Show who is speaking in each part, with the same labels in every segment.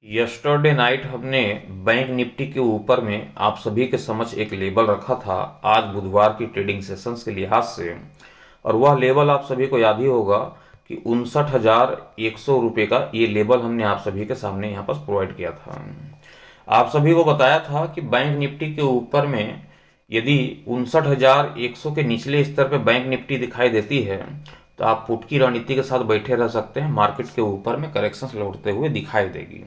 Speaker 1: Yesterday night हमने bank Nifty के ऊपर में आप सभी के समक्ष एक लेबल रखा था आज बुधवार की ट्रेडिंग सेशंस के लिहाज से। और वह लेबल आप सभी को याद ही होगा कि 59,100 रुपये का ये लेबल हमने आप सभी के सामने यहाँ पर प्रोवाइड किया था। आप सभी को बताया था कि बैंक निफ्टी के ऊपर में यदि 59,100 के निचले स्तर पर बैंक निफ्टी दिखाई देती है तो आप पुट की रणनीति के साथ बैठे रह सकते हैं। मार्केट के ऊपर में करेक्शंस लौटते हुए दिखाई देगी।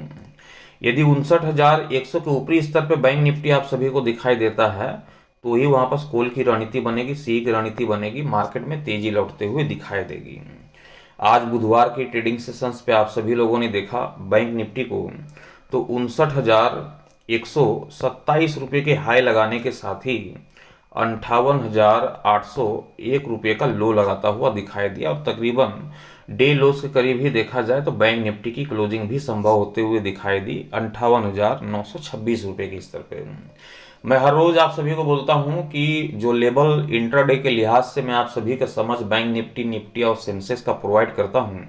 Speaker 1: यदि 59,100 के ऊपरी स्तर पर बैंक निफ्टी आप सभी को दिखाई देता है तो ही वहां पर कॉल की रणनीति बनेगी, सी की रणनीति बनेगी, मार्केट में तेजी लौटते हुए दिखाई देगी। आज बुधवार की ट्रेडिंग सेशंस पे आप सभी लोगों ने देखा बैंक निफ्टी को तो 59,127 रुपये के हाई लगाने के साथ ही 58,801 रुपये का लो लगाता हुआ दिखाई दिया और तकरीबन डे लोस के करीब ही देखा जाए तो बैंक निफ्टी की क्लोजिंग भी संभव होते हुए दिखाई दी 58,926 रुपये के स्तर पे। मैं हर रोज आप सभी को बोलता हूं कि जो लेवल इंट्राडे के लिहाज से मैं आप सभी के समझ बैंक निफ्टी और सेंसेक्स का प्रोवाइड करता हूं,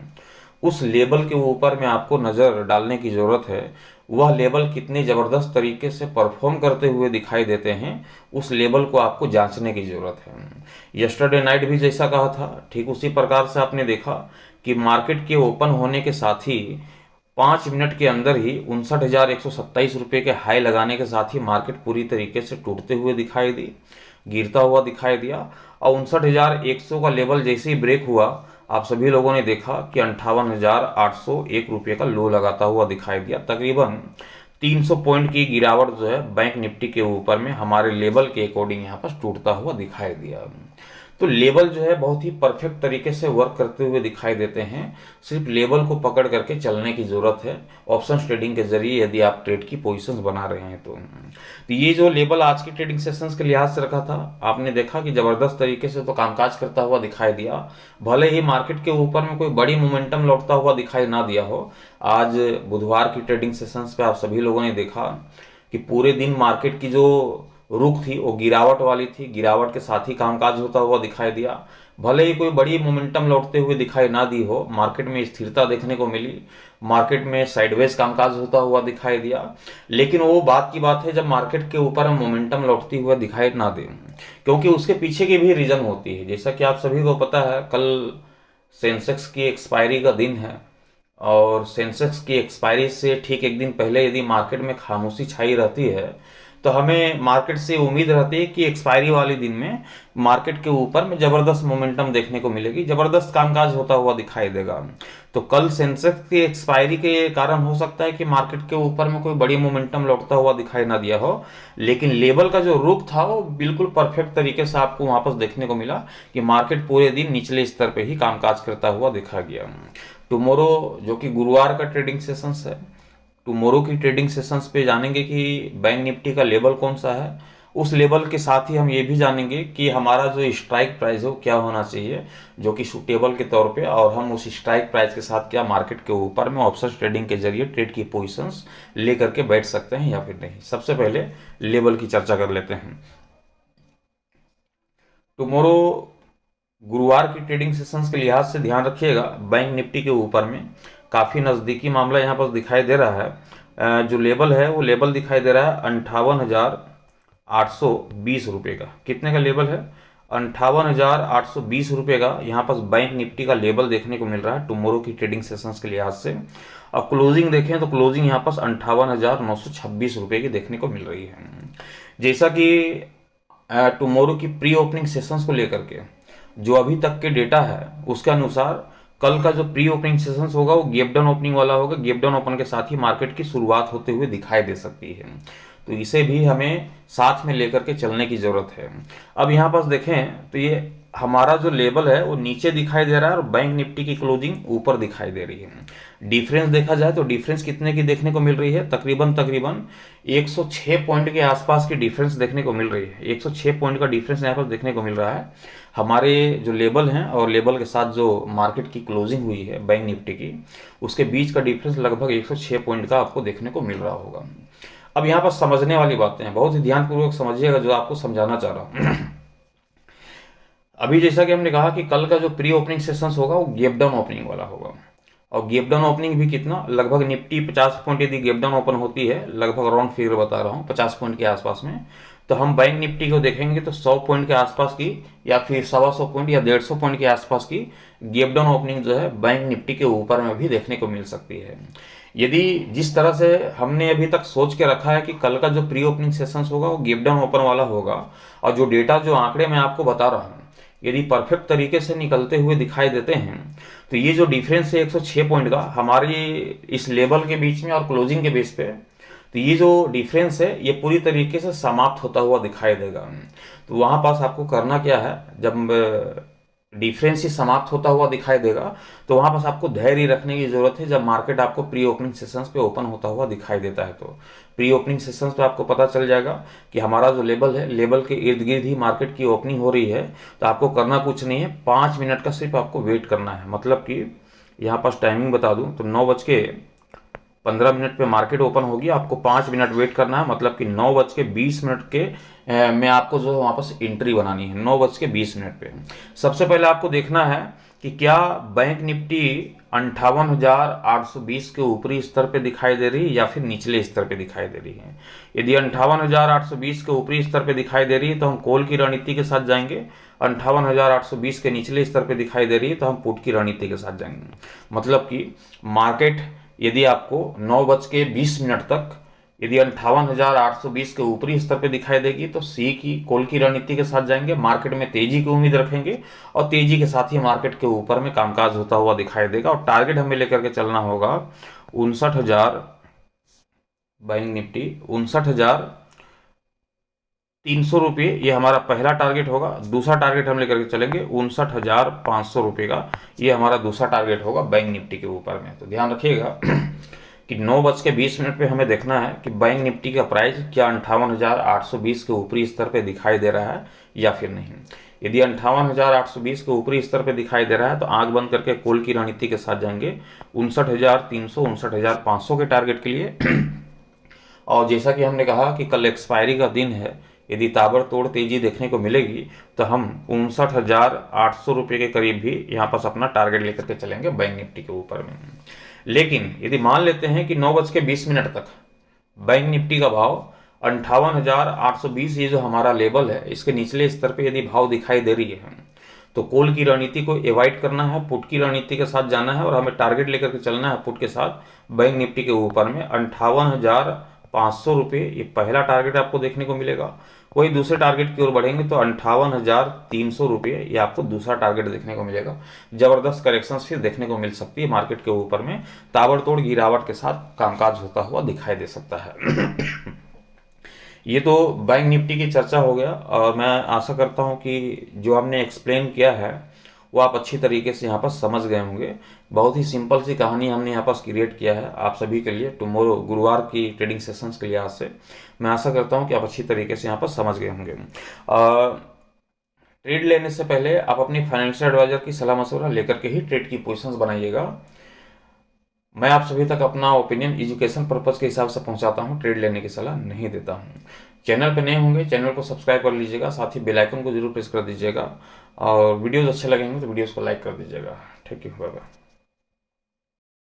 Speaker 1: उस लेवल के ऊपर में आपको नज़र डालने की ज़रूरत है। वह लेवल कितने ज़बरदस्त तरीके से परफॉर्म करते हुए दिखाई देते हैं, उस लेवल को आपको जांचने की ज़रूरत है। यस्टरडे नाइट भी जैसा कहा था ठीक उसी प्रकार से आपने देखा कि मार्केट के ओपन होने के साथ ही 5 मिनट के अंदर ही 59,127 रुपये के हाई लगाने के साथ ही मार्केट पूरी तरीके से टूटते हुए दिखाई दी, गिरता हुआ दिखाई दिया। और 59,100 का लेवल जैसे ही ब्रेक हुआ आप सभी लोगों ने देखा कि 58,801 रुपये का लो लगाता हुआ दिखाई दिया। तकरीबन 300 पॉइंट की गिरावट जो है बैंक निफ्टी के ऊपर में हमारे लेवल के अकॉर्डिंग यहाँ पर टूटता हुआ दिखाई दिया। तो लेवल जो है बहुत ही परफेक्ट तरीके से वर्क करते हुए दिखाई देते हैं। सिर्फ लेवल को पकड़ करके चलने की जरूरत है ऑप्शन ट्रेडिंग के जरिए, यदि आप ट्रेड की पोजीशंस बना रहे हैं तो ये जो लेवल आज की ट्रेडिंग सेशंस के लिहाज से रखा था आपने देखा कि जबरदस्त तरीके से तो कामकाज करता हुआ दिखाई दिया। भले ही मार्केट के ऊपर में कोई बड़ी मोमेंटम लौटता हुआ दिखाई ना दिया हो, आज बुधवार की ट्रेडिंग सेशंस पे आप सभी लोगों ने देखा कि पूरे दिन मार्केट की जो रुख थी वो गिरावट वाली थी, गिरावट के साथ ही कामकाज होता हुआ दिखाई दिया। भले ही कोई बड़ी मोमेंटम लौटते हुए दिखाई ना दी हो, मार्केट में स्थिरता देखने को मिली, मार्केट में साइडवेज कामकाज होता हुआ दिखाई दिया। लेकिन वो बात की बात है जब मार्केट के ऊपर मोमेंटम लौटती हुआ दिखाई ना दे, क्योंकि उसके पीछे की भी रीजन होती है। जैसा कि आप सभी को पता है कल सेंसेक्स की एक्सपायरी का दिन है और सेंसेक्स की एक्सपायरी से ठीक एक दिन पहले यदि मार्केट में खामोशी छाई रहती है तो हमें मार्केट से उम्मीद रहती है कि एक्सपायरी वाले दिन में मार्केट के ऊपर में जबरदस्त मोमेंटम देखने को मिलेगी, जबरदस्त कामकाज होता हुआ दिखाई देगा। तो कल सेंसेक्स की एक्सपायरी के कारण हो सकता है कि मार्केट के ऊपर में कोई बड़ी मोमेंटम लौटता हुआ दिखाई ना दिया हो, लेकिन लेवल का जो रुख था वो बिल्कुल परफेक्ट तरीके से आपको वापस देखने को मिला कि मार्केट पूरे दिन निचले स्तर पर ही कामकाज करता हुआ देखा गया। टुमारो जो कि गुरुवार का ट्रेडिंग सेशंस है, टुमारो की ट्रेडिंग सेशंस पे जानेंगे कि बैंक निफ्टी का लेवल कौन सा है। उस लेवल के साथ ही हम ये भी जानेंगे कि हमारा जो स्ट्राइक प्राइस है वो क्या होना चाहिए, जो कि सूटेबल के तौर पे, और हम उस स्ट्राइक प्राइस के साथ क्या मार्केट के ऊपर में ऑप्शन ट्रेडिंग के जरिए ट्रेड की पोजीशंस लेकर के बैठ सकते हैं या फिर नहीं। सबसे पहले लेवल की चर्चा कर लेते हैं। टुमारो गुरुवार की ट्रेडिंग सेशंस के लिहाज से ध्यान रखिएगा बैंक निफ्टी के ऊपर में काफ़ी नज़दीकी मामला यहाँ पर दिखाई दे रहा है। जो लेवल है वो लेवल दिखाई दे रहा है 58,820 रुपये का। कितने का लेवल है? 58,820 रुपये का यहाँ पर बैंक निफ्टी का लेवल देखने को मिल रहा है टुमारो की ट्रेडिंग सेशंस के लिहाज से। और क्लोजिंग देखें तो क्लोजिंग यहाँ पर 58,926 रुपये की देखने को मिल रही है। जैसा कि टुमारो की प्री ओपनिंग सेशंस को लेकर के जो अभी तक के डेटा है उसके अनुसार कल का जो प्री ओपनिंग सेशंस होगा वो गैप डाउन ओपनिंग वाला होगा। गैप डाउन ओपन के साथ ही मार्केट की शुरुआत होते हुए दिखाई दे सकती है, तो इसे भी हमें साथ में लेकर के चलने की जरूरत है। अब यहाँ पर देखें तो ये हमारा जो लेवल है वो नीचे दिखाई दे रहा है और बैंक निफ्टी की क्लोजिंग ऊपर दिखाई दे रही है। डिफरेंस देखा जाए तो डिफरेंस कितने की देखने को मिल रही है? तकरीबन 106 पॉइंट के आसपास की डिफरेंस देखने को मिल रही है। 106 पॉइंट का डिफरेंस यहाँ पर देखने को मिल रहा है। हमारे जो लेवल हैं और लेवल के साथ जो मार्केट की क्लोजिंग हुई है बैंक निफ्टी की, उसके बीच का डिफरेंस लगभग 106 पॉइंट का आपको देखने को मिल रहा होगा। अब यहाँ पर समझने वाली बातें हैं, बहुत ही ध्यानपूर्वक समझिएगा जो आपको समझाना चाह रहा हूँ। अभी जैसा कि हमने कहा कि कल का जो प्री ओपनिंग सेशंस होगा वो गैप डाउन ओपनिंग वाला होगा। और गैप डाउन ओपनिंग भी कितना, लगभग निफ्टी 50 पॉइंट यदि गैप डाउन ओपन होती है, लगभग राउंड फिगर बता रहा हूँ 50 पॉइंट के आसपास में, तो हम बैंक निफ्टी को देखेंगे तो 100 पॉइंट के आसपास की या फिर 125 पॉइंट या 150 पॉइंट के आसपास की गैप डाउन ओपनिंग जो है बैंक निफ्टी के ऊपर में भी देखने को मिल सकती है। यदि जिस तरह से हमने अभी तक सोच के रखा है कि कल का जो प्री ओपनिंग सेशंस होगा वो गैप डाउन ओपन वाला होगा, और जो डेटा जो आंकड़े मैं आपको बता रहा हूँ यदि परफेक्ट तरीके से निकलते हुए दिखाई देते हैं, तो ये जो डिफरेंस है 106 पॉइंट का हमारी इस लेवल के बीच में और क्लोजिंग के बेस पे, तो ये जो डिफरेंस है ये पूरी तरीके से समाप्त होता हुआ दिखाई देगा। तो वहां पास आपको करना क्या है, जब डिफरेंस ही समाप्त होता हुआ दिखाई देगा तो वहां पास आपको धैर्य रखने की जरूरत है। जब मार्केट आपको प्री ओपनिंग सेशंस पे ओपन होता हुआ दिखाई देता है, तो प्री ओपनिंग सेशंस पे आपको पता चल जाएगा कि हमारा जो लेवल है, लेवल के इर्द गिर्द ही मार्केट की ओपनिंग हो रही है। तो आपको करना कुछ नहीं है, 5 मिनट का सिर्फ आपको वेट करना है। मतलब कि यहाँ पास टाइमिंग बता दूं तो 9:15 पे मार्केट ओपन होगी, आपको 5 मिनट वेट करना है। मतलब कि 9:20 के में आपको जो वहाँ पर एंट्री बनानी है 9:20 पे। सबसे पहले आपको देखना है कि क्या बैंक निफ्टी 58,820 के ऊपरी स्तर पे दिखाई दे रही है या फिर निचले स्तर पे दिखाई दे रही है। यदि 58,820 के ऊपरी स्तर पे दिखाई दे रही है तो हम कॉल की रणनीति के साथ जाएंगे, 58,820 के निचले स्तर पे दिखाई दे रही है तो हम पुट की रणनीति के साथ जाएंगे। मतलब कि मार्केट यदि आपको 9:20 तक यदि 58,820 के ऊपरी स्तर पे दिखाई देगी तो सी की कॉल की रणनीति के साथ जाएंगे, मार्केट में तेजी की उम्मीद रखेंगे और तेजी के साथ ही मार्केट के ऊपर में कामकाज होता हुआ दिखाई देगा। और टारगेट हमें लेकर के चलना होगा 59,000, बैंक निफ्टी 59,300 रुपये, ये हमारा पहला टारगेट होगा। दूसरा टारगेट हम लेकर के चलेंगे 59,500 रुपये का, ये हमारा दूसरा टारगेट होगा बैंक निफ्टी के ऊपर में। तो ध्यान रखिएगा कि 9:20 पे हमें देखना है कि बैंक निफ्टी का प्राइस क्या 58,820 के ऊपरी स्तर पे दिखाई दे रहा है या फिर नहीं। यदि 58,820 के ऊपरी स्तर पे दिखाई दे रहा है तो आंख बंद करके कॉल की रणनीति के साथ जाएंगे 59,300 59,500 के टारगेट के लिए। और जैसा कि हमने कहा कि कल एक्सपायरी का दिन है, यदि ताबड़तोड़ तेजी देखने को मिलेगी तो हम 59,800 रुपये के करीब भी यहाँ पास अपना टारगेट लेकर के चलेंगे बैंक निफ्टी के ऊपर में। लेकिन यदि मान लेते हैं कि 9:20 तक बैंक निफ्टी का भाव 58,820, ये जो हमारा लेवल है इसके निचले स्तर पे यदि भाव दिखाई दे रही है तो कॉल की रणनीति को एवॉइड करना है, पुट की रणनीति के साथ जाना है और हमें टारगेट लेकर के चलना है पुट के साथ बैंक निफ्टी के ऊपर में 58,500 रुपये, ये पहला टारगेट आपको देखने को मिलेगा। वही दूसरे टारगेट की ओर बढ़ेंगे तो 58,300 रुपये, ये आपको दूसरा टारगेट देखने को मिलेगा। जबरदस्त करेक्शंस फिर देखने को मिल सकती है मार्केट के ऊपर में, ताबड़तोड़ गिरावट के साथ कामकाज होता हुआ दिखाई दे सकता है। ये तो बैंक निफ्टी की चर्चा हो गया और मैं आशा करता हूँ कि जो हमने एक्सप्लेन किया है वो आप अच्छी तरीके से यहाँ पर समझ गए होंगे। बहुत ही सिंपल सी कहानी हमने यहाँ पर क्रिएट किया है आप सभी के लिए टुमारो गुरुवार की ट्रेडिंग सेशंस के लिहाज से। मैं आशा करता हूँ कि आप अच्छी तरीके से यहाँ पर समझ गए होंगे। ट्रेड लेने से पहले आप अपनी फाइनेंशियल एडवाइजर की सलाह मशवरा लेकर के ही ट्रेड की पोजिशंस बनाइएगा। मैं आप सभी तक अपना ओपिनियन एजुकेशन पर्पज के हिसाब से पहुंचाता हूं, ट्रेड लेने की सलाह नहीं देता हूं। चैनल पे नए होंगे चैनल को सब्सक्राइब कर लीजिएगा, साथ ही बेल आइकन को जरूर प्रेस कर दीजिएगा और वीडियोस अच्छे लगेंगे तो वीडियोस को लाइक कर दीजिएगा। Thank you, bye bye.